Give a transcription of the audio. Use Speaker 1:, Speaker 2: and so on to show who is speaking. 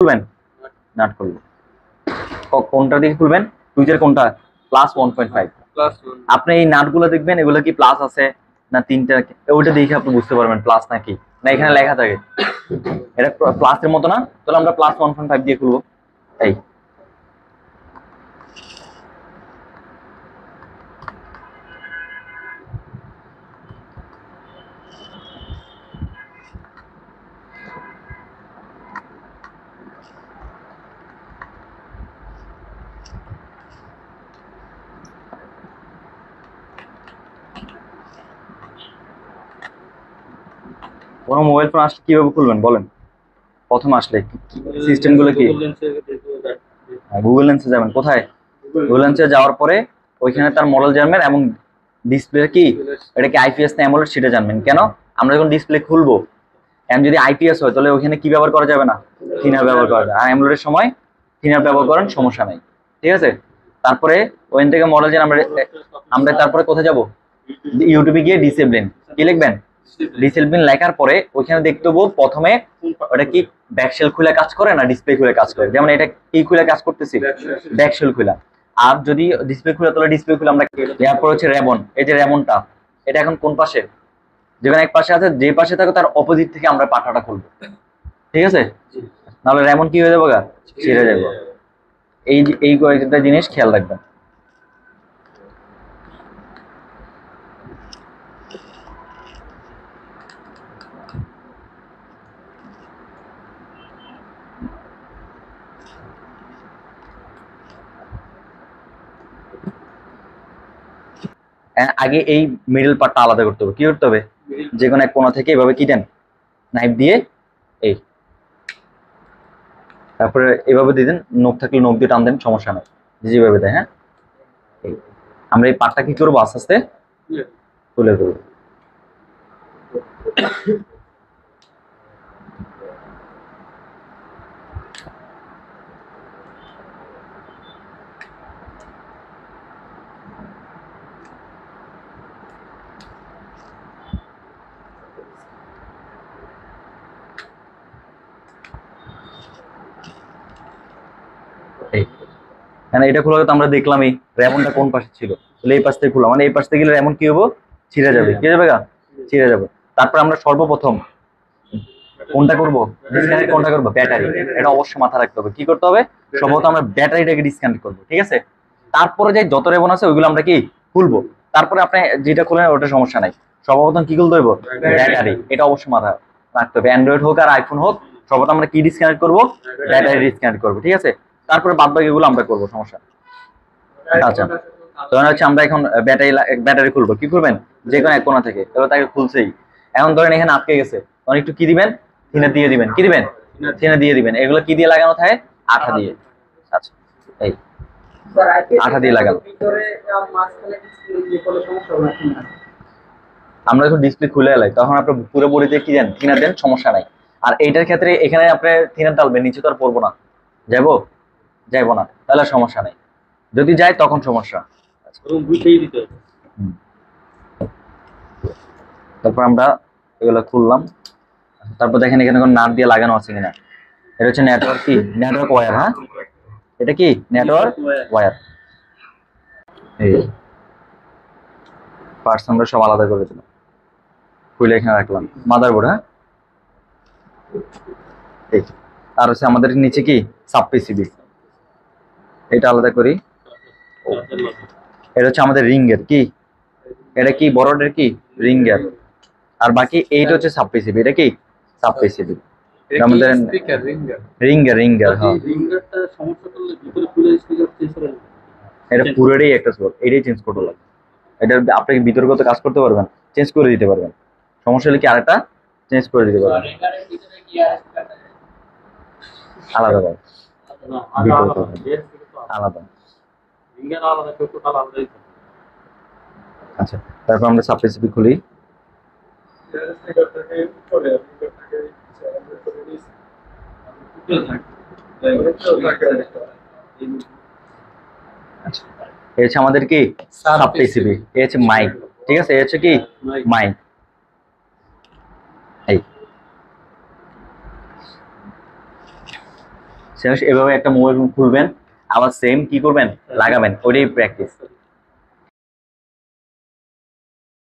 Speaker 1: খুলবেন? নাট খুলবো। কোনটা দিকে খুলবেন? সুইচের কোনটা? +1.5। আপনি এই নাটগুলো দেখবেন, এগুলো কি প্লাস আছে না তিনটা, ওইটা দেখে আপনি বুঝতে পারবেন প্লাস নাকি না। এখানে লেখা থাকে এটা প্লাসের মতো না, তাহলে আমরা +1.5 দিয়ে খুলবো। এই কোনো মোবাইল ফোন আসলে কিভাবে খুলবেন বলেন? প্রথম আসলে সিস্টেম গুলো কি? গুগল লেন্সে যাবেন। কোথায়? গুগল লেন্সে যাওয়ার পরে ওইখানে তার মডেল জানবেন এবং ডিসপ্লে কি এটা কি আইপিএস না অ্যামোলেড সেটা জানবেন। কেন? আমরা যখন ডিসপ্লে খুলবো এখন যদি আইপিএস হয় তাহলে ওইখানে কি ব্যবহার করা যাবে না, থিনার ব্যবহার করা যায়। আর অ্যামোলেডের সময় থিনার ব্যবহার করেন, সমস্যা নাই। ঠিক আছে, তারপরে ওইখান থেকে মডেল জান আমরা আমরা তারপরে কোথায় যাব? ইউটিউবে গিয়ে ডিসেবলিন কি লিখবেন? ডিসেবলিন লেখার পরে ওইখানে দেখতে পাবো প্রথমে ওটা কি ব্যাকশেল খুলে কাজ করে না ডিসপ্লে খুলে কাজ করে। যেমন এটা কি খুলে কাজ করতেছি? ব্যাকশেল খুলে। আর যদি ডিসপ্লে খুলে তাহলে ডিসপ্লে খুলে আমরা। এরপর হচ্ছে রেমন। এই যে রেমনটা, এটা এখন কোন পাশে? যেখানে এক পাশে আছে, যে পাশে থাকে তার অপোজিট থেকে আমরা পাঠাটা খুলবো। ঠিক আছে, নাহলে রেমন কি হয়ে যাবো গা, ছিঁড়ে যাবো। এই কয়েকটা জিনিস খেয়াল রাখবেন। আগে এই মিডল পার্টটা আলাদা করতে হবে। কি করতে হবে? যে কোনো এক কোণা থেকে এভাবে কি দেন, নাইফ দিয়ে এই, তারপরে এভাবে দিয়ে দেন। নখ থাকলে নখ দিয়ে টান দেন, সমস্যা নেই, যেভাবে দেয়। হ্যাঁ, আমরা এই পার্টটা কি করবো আস্তে আস্তে তুলে করবো। এটা খোলা তো আমরা দেখলাম এই রেমনটা কোন পাশে ছিল, তাহলে এই পাশ থেকে খোলা, মানে এই পাশ থেকে গেলে রেমন কি হবো, ছিঁড়ে যাবে। কি যাবে গা, ছিঁড়ে যাবে। তারপর আমরা সর্বপ্রথম কোনটা করবো? ডিসকানেক্ট কোনটা করবো? ব্যাটারি। এটা অবশ্যই মাথা রাখতে হবে। কি করতে হবে? সম্ভবত আমরা ব্যাটারিটাকে ডিসকানেক্ট করবো। ঠিক আছে, তারপরে যে যত রেবন আছে ওইগুলো আমরা কি খুলবো। তারপরে আপনি যেটা খুলেন ওটা সমস্যা নাই, সর্বপ্রথম কি খুলতে হইব? ব্যাটারি। এটা অবশ্যই মাথা রাখতে হবে। অ্যান্ড্রয়েড হোক আর আইফোন হোক, সর্বপ্রথম আমরা কি ডিসকানেক্ট করবো? ব্যাটারি ডিসকানেক্ট করবো। ঠিক আছে, তারপরে বাদ বাকি গুলো আমরা করবো, সমস্যা। আচ্ছা, তখন হচ্ছে আমরা এখন ব্যাটারি খুলবো। কি করবেন? যে কোনো এক কোণা থেকে। এবার তাকে খুলছেই, এখন ধরেন এখানে আটকে গেছে, তখন একটু কি দিবেন? থিনার দিয়ে দিবেন। কি দিবেন? থিনার দিয়ে দিবেন। এগুলো কি দিয়ে লাগানো থাকে? আঠা দিয়ে। আচ্ছা, এই আঠা দিয়ে লাগানো। আমরা যখন ডিসপ্লে খুলে এলাই তখন আপনার পুরো বডিতে কি দেন? থিনার দেন, সমস্যা নাই। আর এইটার ক্ষেত্রে এখানে আপনি থিনার ডালবেন, নিচে তো আর পড়বো না, যাবো যাইবো না, তাহলে সমস্যা নাই। যদি যায় তখন সমস্যা। তারপর আমরা এগুলো খুললাম। তারপর দেখেন এখানে কোনো নাট দিয়ে লাগানো আছে কিনা। এটা হচ্ছে নেটওয়ার্ক কি, নেটওয়ার্ক ওয়্যার। হ্যাঁ, এটা কি নেটওয়ার্ক ওয়্যার। এই পার্টস আমরা সব আলাদা করে দিলাম, খুলে এখানে রাখলাম। মাদারবোর্ড। হ্যাঁ, এই আর হচ্ছে আমাদের নিচে কি সাব পিসিবি, এটা আলাদা করি। এটা হচ্ছে আমাদের রিঙ্গের কি, এটা কি বড়দের কি রিঙ্গের। আর বাকি এইটা হচ্ছে সাব পিসিবি, এটা কি সাব পিসিবি আমাদের রিঙ্গের। রিঙ্গের, হ্যাঁ, এটা পুরোটাই একটা স্লোট, এটাই চেঞ্জ করতে লাগবে। এটা আপনি বিতর্কত কাজ করতে পারবেন, চেঞ্জ করে দিতে পারবেন। সমস্যা হলে কি আরেকটা চেঞ্জ করে দিতে পারবেন, আলাদা ভাবে বিতর্ক আলাদা। আচ্ছা, তারপর আমরা সাব পিসিবি খুলি। আচ্ছা, এই হচ্ছে আমাদের কি সাব পিসিবি, এই হচ্ছে মাইক। ঠিক আছে, এই হচ্ছে কি মাইক। এই এভাবে একটা মোবাইল ফোন খুলবেন, আবার সেম কি করবেন, লাগাবেন, ওইটাই প্র্যাকটিস।